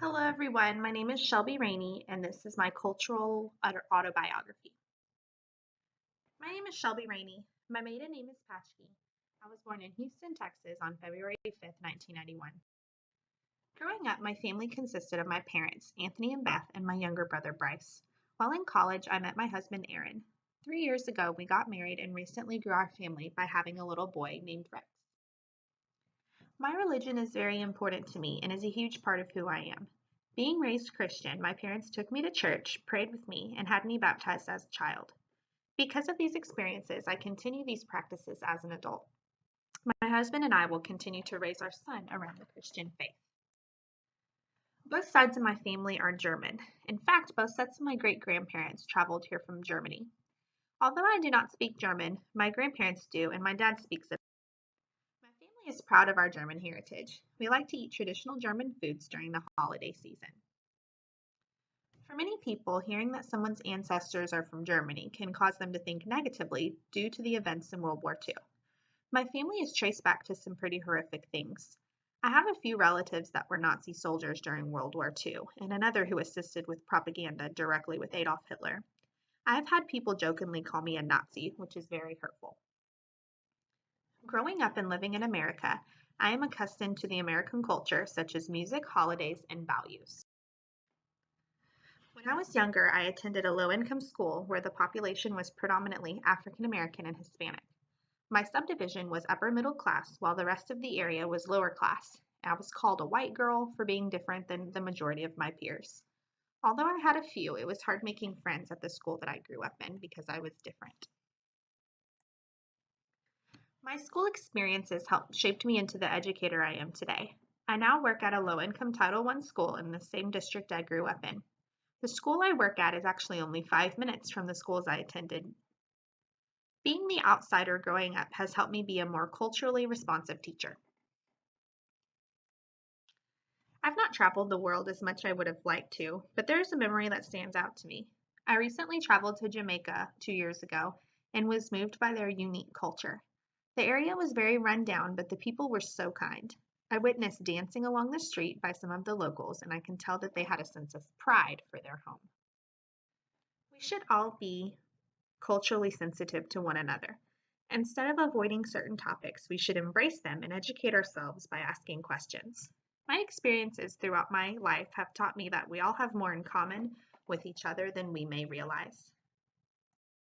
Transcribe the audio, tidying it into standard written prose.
Hello, everyone. My name is Shelby Rainey, and this is my cultural autobiography. My name is Shelby Rainey. My maiden name is Spatschke. I was born in Houston, Texas on February 5th, 1991. Growing up, my family consisted of my parents, Anthony and Beth, and my younger brother, Bryce. While in college, I met my husband, Aaron. 3 years ago, we got married and recently grew our family by having a little boy named Rex. My religion is very important to me and is a huge part of who I am. Being raised Christian, my parents took me to church, prayed with me, and had me baptized as a child. Because of these experiences, I continue these practices as an adult. My husband and I will continue to raise our son around the Christian faith. Both sides of my family are German. In fact, both sets of my great-grandparents traveled here from Germany. Although I do not speak German, my grandparents do, and my dad speaks it. My family is proud of our German heritage. We like to eat traditional German foods during the holiday season. For many people, hearing that someone's ancestors are from Germany can cause them to think negatively due to the events in World War II. My family is traced back to some pretty horrific things. I have a few relatives that were Nazi soldiers during World War II, and another who assisted with propaganda directly with Adolf Hitler. I have had people jokingly call me a Nazi, which is very hurtful. Growing up and living in America, I am accustomed to the American culture, such as music, holidays, and values. When I was younger, I attended a low-income school where the population was predominantly African American and Hispanic. My subdivision was upper middle class, while the rest of the area was lower class. I was called a white girl for being different than the majority of my peers. Although I had a few, it was hard making friends at the school that I grew up in because I was different. My school experiences helped shaped me into the educator I am today. I now work at a low-income Title I school in the same district I grew up in. The school I work at is actually only 5 minutes from the schools I attended. Being the outsider growing up has helped me be a more culturally responsive teacher. I've not traveled the world as much as I would have liked to, but there is a memory that stands out to me. I recently traveled to Jamaica 2 years ago and was moved by their unique culture. The area was very run down, but the people were so kind. I witnessed dancing along the street by some of the locals, and I can tell that they had a sense of pride for their home. We should all be culturally sensitive to one another. Instead of avoiding certain topics, we should embrace them and educate ourselves by asking questions. My experiences throughout my life have taught me that we all have more in common with each other than we may realize.